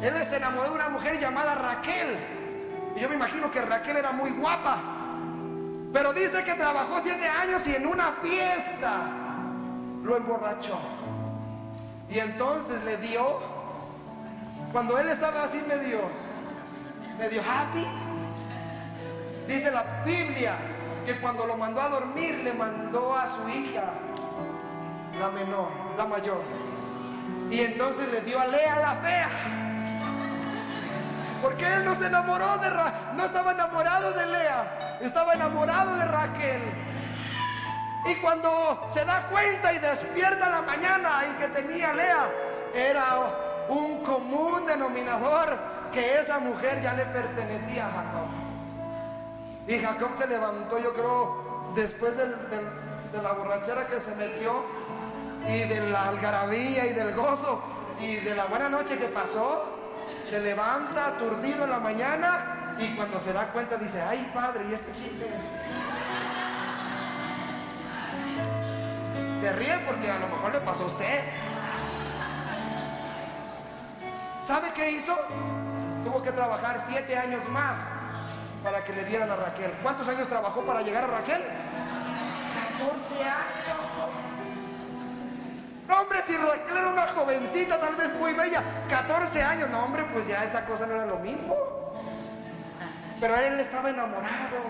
Él se enamoró de una mujer llamada Raquel, y yo me imagino que Raquel era muy guapa, pero dice que trabajó 7 años y en una fiesta lo emborrachó. Y entonces le dio, cuando él estaba así medio happy, dice la Biblia que cuando lo mandó a dormir, le mandó a su hija, la menor, la mayor, y entonces le dio a Lea, la fea, porque él no se enamoró no estaba enamorado de Lea, estaba enamorado de Raquel. Y cuando se da cuenta y despierta en la mañana y que tenía Lea, era un común denominador, que esa mujer ya le pertenecía a Jacob. Y Jacob se levantó, yo creo, después de la borrachera que se metió, y de la algarabía y del gozo y de la buena noche que pasó, se levanta aturdido en la mañana, y cuando se da cuenta dice: ay, padre, ¿y este quién es? Se ríe porque a lo mejor le pasó a usted. ¿Sabe qué hizo? Tuvo que trabajar 7 años más para que le dieran a Raquel. ¿Cuántos años trabajó para llegar a Raquel? 14 años. No, hombre, si Raquel era una jovencita, tal vez muy bella, 14 años, no, hombre, pues ya esa cosa no era lo mismo. Pero él estaba enamorado.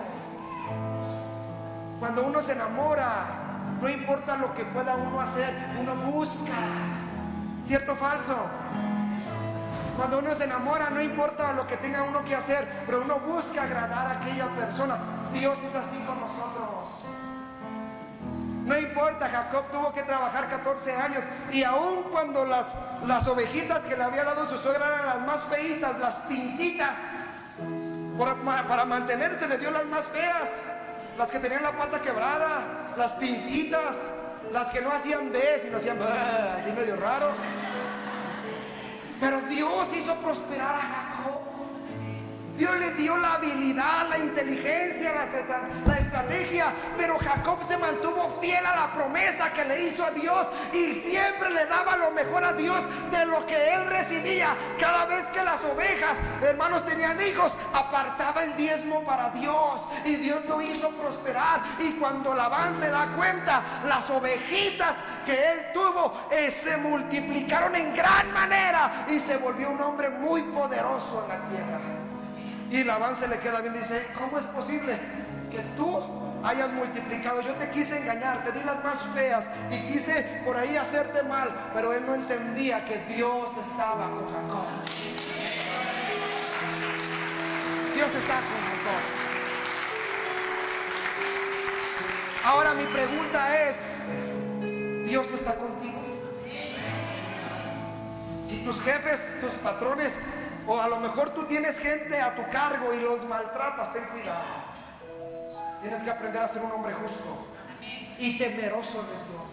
Cuando uno se enamora, no importa lo que pueda uno hacer, uno busca. ¿Cierto o falso? Cuando uno se enamora, no importa lo que tenga uno que hacer, pero uno busca agradar a aquella persona. Dios es así con nosotros. No importa, Jacob tuvo que trabajar 14 años, y aun cuando las ovejitas que le había dado su suegra eran las más feitas, las pintitas, Para mantenerse le dio las más feas, las que tenían la pata quebrada, las pintitas, las que no hacían B, sino hacían así medio raro. Pero Dios hizo prosperar a Jacob. Dios le dio la habilidad, la inteligencia, la estrategia, pero Jacob se mantuvo fiel a la promesa que le hizo a Dios y siempre le daba lo mejor a Dios de lo que él recibía. Cada vez que las ovejas, hermanos, tenían hijos, apartaba el diezmo para Dios y Dios lo hizo prosperar. Y cuando Labán se da cuenta, las ovejitas que él tuvo se multiplicaron en gran manera y se volvió un hombre muy poderoso en la tierra. Y Labán se le queda bien, dice: ¿cómo es posible que tú hayas multiplicado? Yo te quise engañar, te di las más feas y quise por ahí hacerte mal, pero él no entendía que Dios estaba con Jacob. Dios está con Jacob. Ahora mi pregunta es: ¿Dios está contigo? Si tus jefes, tus patrones, o a lo mejor tú tienes gente a tu cargo y los maltratas, ten cuidado. Tienes que aprender a ser un hombre justo y temeroso de Dios.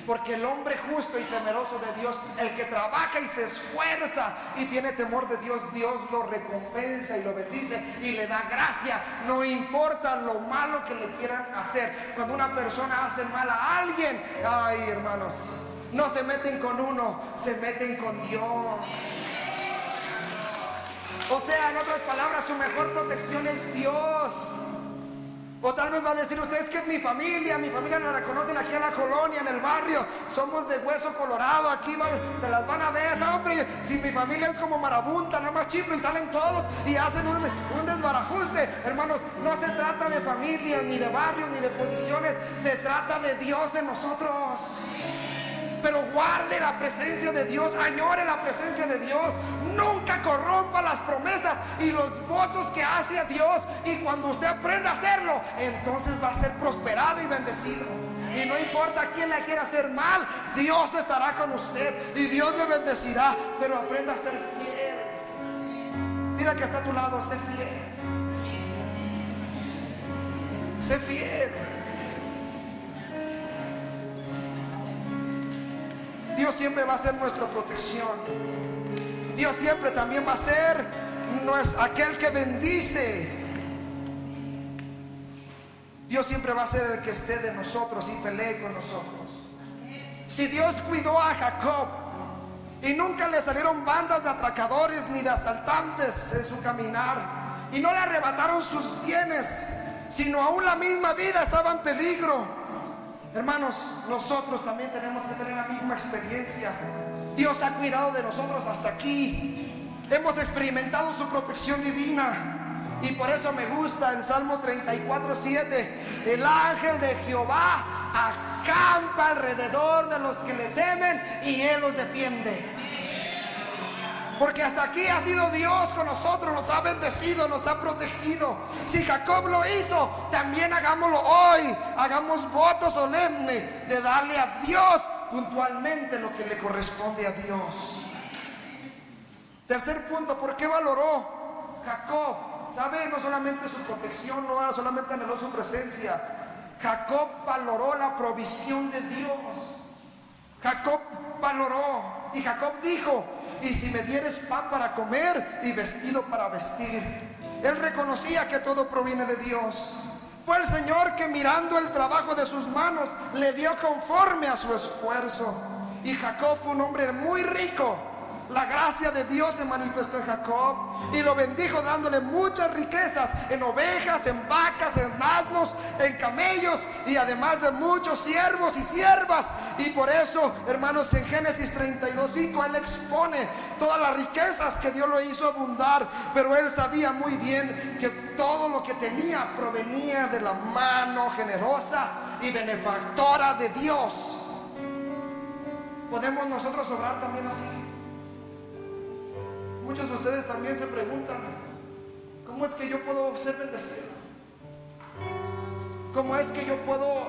Porque el hombre justo y temeroso de Dios, el que trabaja y se esfuerza y tiene temor de Dios, Dios lo recompensa y lo bendice y le da gracia. No importa lo malo que le quieran hacer. Cuando una persona hace mal a alguien, ay, hermanos, no se meten con uno, se meten con Dios. O sea, en otras palabras, su mejor protección es Dios. O tal vez va a decir usted: es que es mi familia no la conocen aquí en la colonia, en el barrio, somos de hueso colorado, aquí se las van a ver. No, hombre, si mi familia es como marabunta, nada más chiflo y salen todos y hacen un desbarajuste. Hermanos, no se trata de familias, ni de barrios, ni de posiciones, se trata de Dios en nosotros. Pero guarde la presencia de Dios, añore la presencia de Dios. Nunca corrompa las promesas y los votos que hace a Dios. Y cuando usted aprenda a hacerlo, entonces va a ser prosperado y bendecido. Y no importa quién le quiera hacer mal, Dios estará con usted y Dios le bendecirá. Pero aprenda a ser fiel. Mira que está a tu lado: sé fiel. Sé fiel. Dios siempre va a ser nuestra protección. Dios siempre también va a ser aquel que bendice. Dios siempre va a ser el que esté de nosotros y pelee con nosotros. Si Dios cuidó a Jacob y nunca le salieron bandas de atracadores ni de asaltantes en su caminar, y no le arrebataron sus bienes, sino aún la misma vida estaba en peligro, hermanos, nosotros también tenemos que tener la misma experiencia. Dios ha cuidado de nosotros hasta aquí. Hemos experimentado su protección divina. Y por eso me gusta el Salmo 34:7. El ángel de Jehová acampa alrededor de los que le temen y Él los defiende. Porque hasta aquí ha sido Dios con nosotros, nos ha bendecido, nos ha protegido. Si Jacob lo hizo, también hagámoslo hoy. Hagamos voto solemne de darle a Dios puntualmente lo que le corresponde a Dios. Tercer punto: ¿por qué valoró Jacob? ¿Sabe? No solamente su protección, no solamente anheló su presencia. Jacob valoró la provisión de Dios. Jacob valoró, y Jacob dijo: y si me dieres pan para comer y vestido para vestir. Él reconocía que todo proviene de Dios. Fue el Señor que, mirando el trabajo de sus manos, le dio conforme a su esfuerzo. Y Jacob fue un hombre muy rico. La gracia de Dios se manifestó en Jacob y lo bendijo, dándole muchas riquezas en ovejas, en vacas, en asnos, en camellos, y además de muchos siervos y siervas. Y por eso, hermanos, en Génesis 32:5 él expone todas las riquezas que Dios lo hizo abundar. Pero él sabía muy bien que todo lo que tenía provenía de la mano generosa y benefactora de Dios. ¿Podemos nosotros obrar también así? Muchos de ustedes también se preguntan: ¿cómo es que yo puedo ser bendecido? ¿Cómo es que yo puedo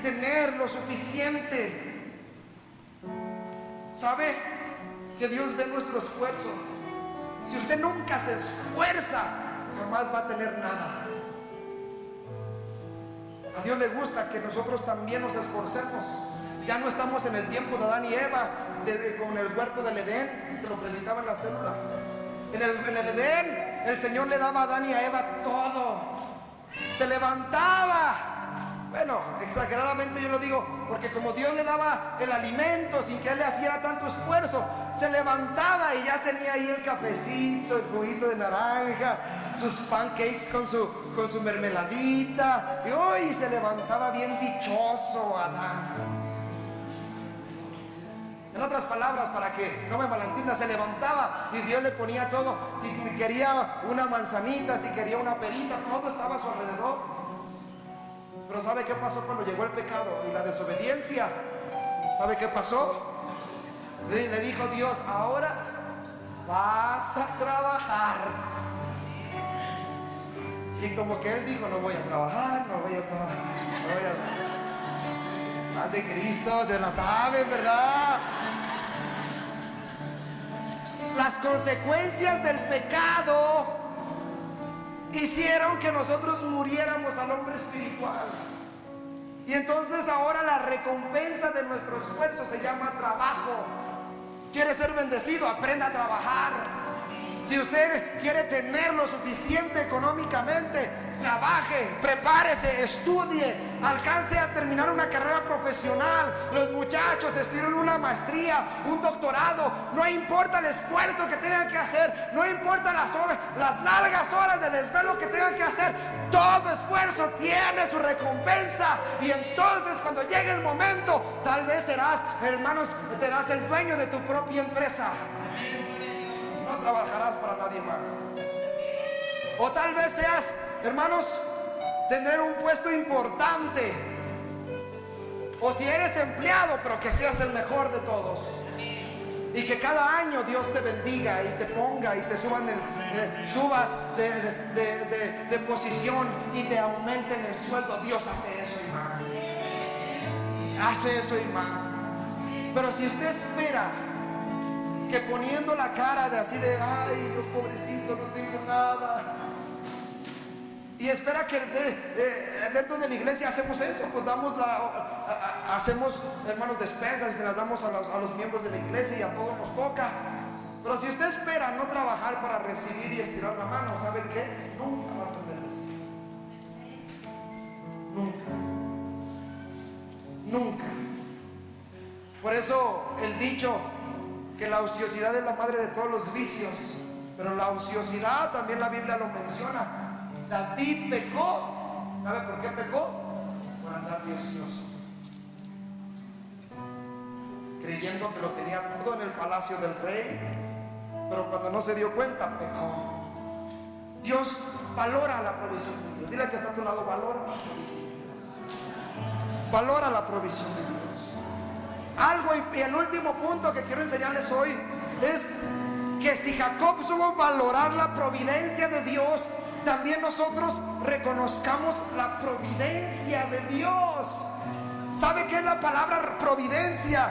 tener lo suficiente? ¿Sabe? Que Dios ve nuestro esfuerzo. Si usted nunca se esfuerza, jamás va a tener nada. A Dios le gusta que nosotros también nos esforcemos. Ya no estamos en el tiempo de Adán y Eva, con el huerto del Edén, que lo predicaba en la célula. En el Edén, el Señor le daba a Adán y a Eva todo. Se levantaba. Bueno, exageradamente yo lo digo, porque como Dios le daba el alimento sin que Él le hiciera tanto esfuerzo, se levantaba y ya tenía ahí el cafecito, el juguito de naranja, sus pancakes con su mermeladita, y hoy se levantaba bien dichoso Adán. En otras palabras, para que no me malentienda, se levantaba y Dios le ponía todo. Si quería una manzanita, si quería una perita, todo estaba a su alrededor. Pero ¿sabe qué pasó cuando llegó el pecado y la desobediencia? ¿Sabe qué pasó? Le dijo Dios: ahora vas a trabajar. Y como que Él dijo: no voy a trabajar, no voy a trabajar, no voy a trabajar. Más de Cristo, se la saben, ¿verdad? Las consecuencias del pecado hicieron que nosotros muriéramos al hombre espiritual. Y entonces ahora la recompensa de nuestro esfuerzo se llama trabajo. ¿Quiere ser bendecido? Aprenda a trabajar. Si usted quiere tener lo suficiente económicamente, trabaje, prepárese, estudie, alcance a terminar una carrera profesional. Los muchachos estudian una maestría, un doctorado. No importa el esfuerzo que tengan que hacer, no importa las largas horas de desvelo que tengan que hacer, todo esfuerzo tiene su recompensa. Y entonces cuando llegue el momento, tal vez serás, hermanos, serás el dueño de tu propia empresa. No trabajarás para nadie más. O tal vez seas, hermanos, tener un puesto importante. O si eres empleado, pero que seas el mejor de todos. Y que cada año Dios te bendiga y te ponga y te subas de posición y te aumenten el sueldo. Dios hace eso y más. Hace eso y más. Pero si usted espera que poniendo la cara de así de: ay, yo pobrecito, no tengo nada, y espera que dentro de la iglesia hacemos eso, pues hacemos, hermanos, despensas y se las damos a los miembros de la iglesia y a todos nos toca. Pero si usted espera no trabajar para recibir y estirar la mano, ¿saben qué? Nunca vas a tener eso. Nunca. Por eso el dicho que la ociosidad es la madre de todos los vicios, pero la ociosidad también la Biblia lo menciona. David pecó. ¿Sabe por qué pecó? Por andar de ocioso, creyendo que lo tenía todo en el palacio del rey, pero cuando no se dio cuenta, pecó. Dios valora la provisión de Dios. Dile al que está a tu lado: valora la provisión de Dios. Valora la provisión de Dios. Algo, y el último punto que quiero enseñarles hoy es que si Jacob supo valorar la providencia de Dios, también nosotros reconozcamos la providencia de Dios. ¿Sabe qué es la palabra providencia?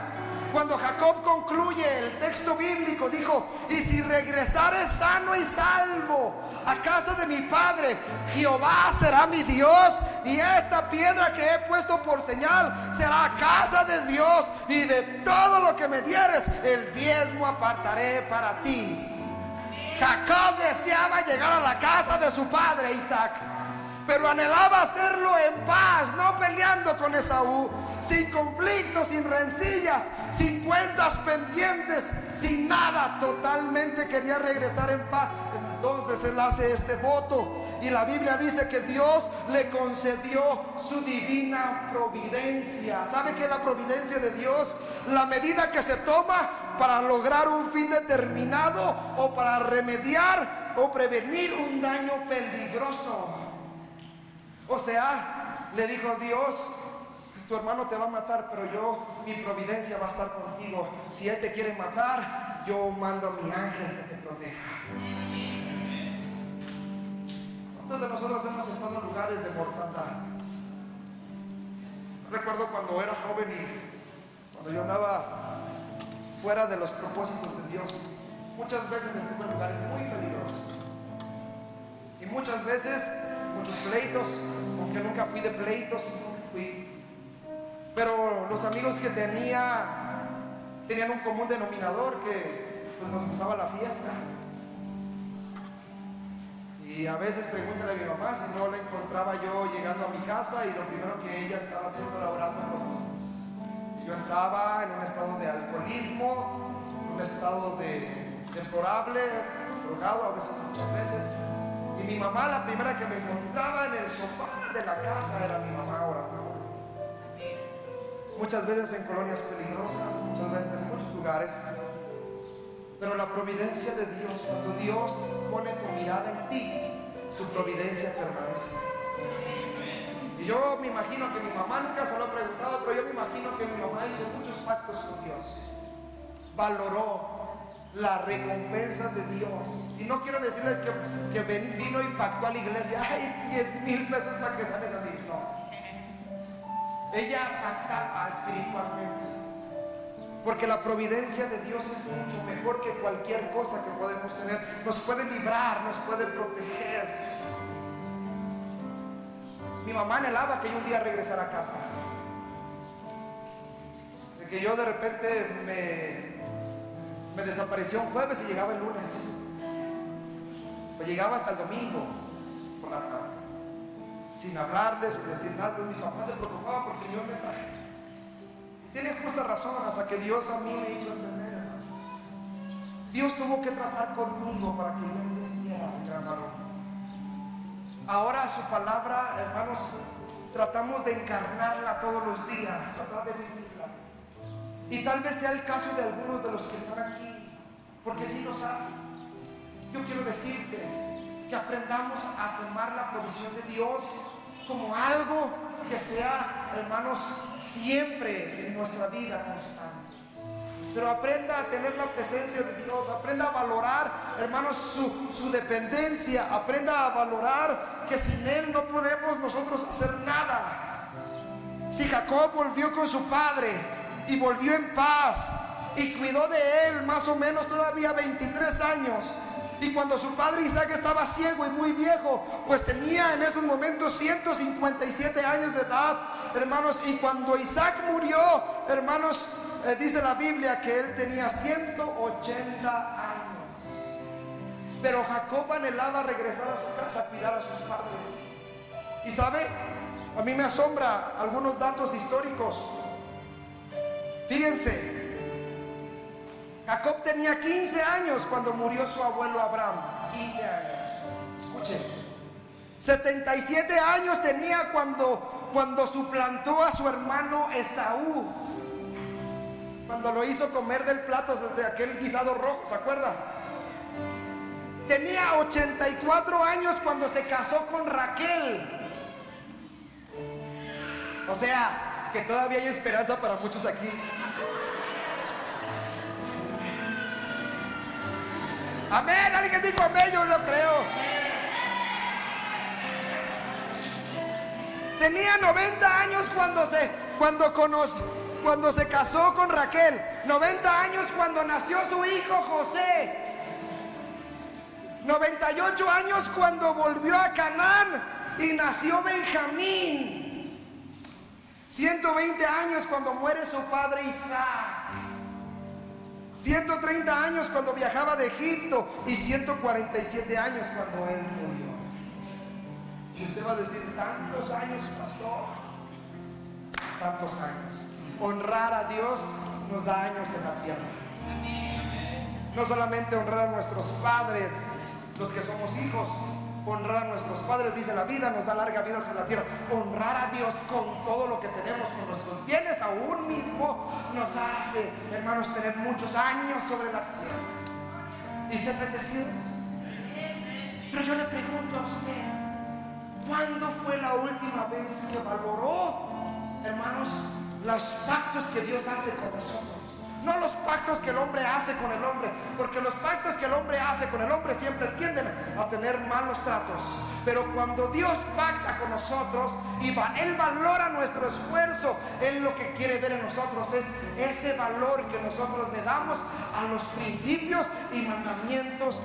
Cuando Jacob concluye el texto bíblico, dijo: y si regresare sano y salvo a casa de mi padre, Jehová será mi Dios, y esta piedra que he puesto por señal será casa de Dios, y de todo lo que me dieres, el diezmo apartaré para ti. Jacob deseaba llegar a la casa de su padre Isaac, pero anhelaba hacerlo en paz, no peleando con Esaú, sin conflictos, sin rencillas, sin cuentas pendientes, sin nada. Totalmente quería regresar en paz. Entonces él hace este voto, y la Biblia dice que Dios le concedió su divina providencia. ¿Sabe qué es la providencia de Dios? La medida que se toma para lograr un fin determinado, o para remediar o prevenir un daño peligroso. O sea, le dijo Dios: tu hermano te va a matar, pero mi providencia va a estar contigo. Si él te quiere matar, yo mando a mi ángel que te proteja. ¿Cuántos de nosotros hemos estado en lugares de mortandad? Recuerdo cuando era joven y cuando yo andaba fuera de los propósitos de Dios, muchas veces estuve en lugares muy peligrosos. Y muchas veces, muchos pleitos, aunque nunca fui de pleitos, pero los amigos que tenían un común denominador, que pues, nos gustaba la fiesta. Y a veces pregúntale a mi mamá si no la encontraba yo llegando a mi casa y lo primero que ella estaba haciendo era orando por mí. Y yo entraba en un estado de alcoholismo, un estado deplorable, drogado a veces, muchas veces. Y mi mamá, la primera que me encontraba en el sofá de la casa, era mi mamá orando. Muchas veces en colonias peligrosas, muchas veces en muchos lugares. Pero la providencia de Dios, cuando Dios pone tu mirada en ti, su providencia permanece. Y yo me imagino que mi mamá, nunca se lo ha preguntado, pero yo me imagino que mi mamá hizo muchos pactos con Dios. Valoró la recompensa de Dios. Y no quiero decirles que vino y pactó a la iglesia, ay, 10,000 pesos para que sales a mí. No. Ella pactaba espiritualmente. Porque la providencia de Dios es mucho mejor que cualquier cosa que podemos tener. Nos puede librar, nos puede proteger. Mi mamá anhelaba que yo un día regresara a casa. De que yo de repente me desapareció un jueves y llegaba el lunes. O llegaba hasta el domingo por la tarde. Sin hablarles, sin decir nada. Mi papá se preocupaba porque yo un mensaje. Tiene justa razón, hasta que Dios a mí me hizo entender. Dios tuvo que tratar conmigo para que yo entendiera, mi hermano. Ahora su palabra, hermanos, tratamos de encarnarla todos los días, tratar de vivirla. Y tal vez sea el caso de algunos de los que están aquí, porque sí lo saben. Yo quiero decirte que aprendamos a tomar la provisión de Dios como algo que sea, hermanos, siempre en nuestra vida constante. Pero aprenda a tener la presencia de Dios, aprenda a valorar, hermanos, su dependencia, aprenda a valorar que sin Él no podemos nosotros hacer nada. Si Jacob volvió con su padre y volvió en paz y cuidó de él más o menos todavía 23 años, y cuando su padre Isaac estaba ciego y muy viejo, pues tenía en esos momentos 157 años de edad, hermanos. Y cuando Isaac murió, hermanos, dice la Biblia que él tenía 180 años. Pero Jacob anhelaba regresar a su casa a cuidar a sus padres. Y sabe, a mí me asombra algunos datos históricos. Fíjense, Jacob tenía 15 años cuando murió su abuelo Abraham. 15 años. Escuchen. 77 años tenía cuando suplantó a su hermano Esaú. Cuando lo hizo comer del plato de aquel guisado rojo, ¿se acuerda? Tenía 84 años cuando se casó con Raquel. O sea, que todavía hay esperanza para muchos aquí. Amén, alguien dijo amén, yo lo creo. Tenía 90 años cuando se casó con Raquel. 90 años cuando nació su hijo José. 98 años cuando volvió a Canaán y nació Benjamín. 120 años cuando muere su padre Isaac. 130 años cuando viajaba de Egipto y 147 años cuando él murió. Y usted va a decir, tantos años pasó. Tantos años. Honrar a Dios nos da años en la tierra. No solamente honrar a nuestros padres, los que somos hijos. Honrar a nuestros padres, dice la vida, nos da larga vida sobre la tierra. Honrar a Dios con todo lo que tenemos, con nuestros bienes aún mismo, nos hace, hermanos, tener muchos años sobre la tierra y ser bendecidos. Pero yo le pregunto a usted, ¿cuándo fue la última vez que valoró, hermanos, los pactos que Dios hace con nosotros? No los pactos que el hombre hace con el hombre, porque los pactos que el hombre hace con el hombre siempre tienden a tener malos tratos. Pero cuando Dios pacta con nosotros y Él valora nuestro esfuerzo, Él lo que quiere ver en nosotros es ese valor que nosotros le damos a los principios y mandamientos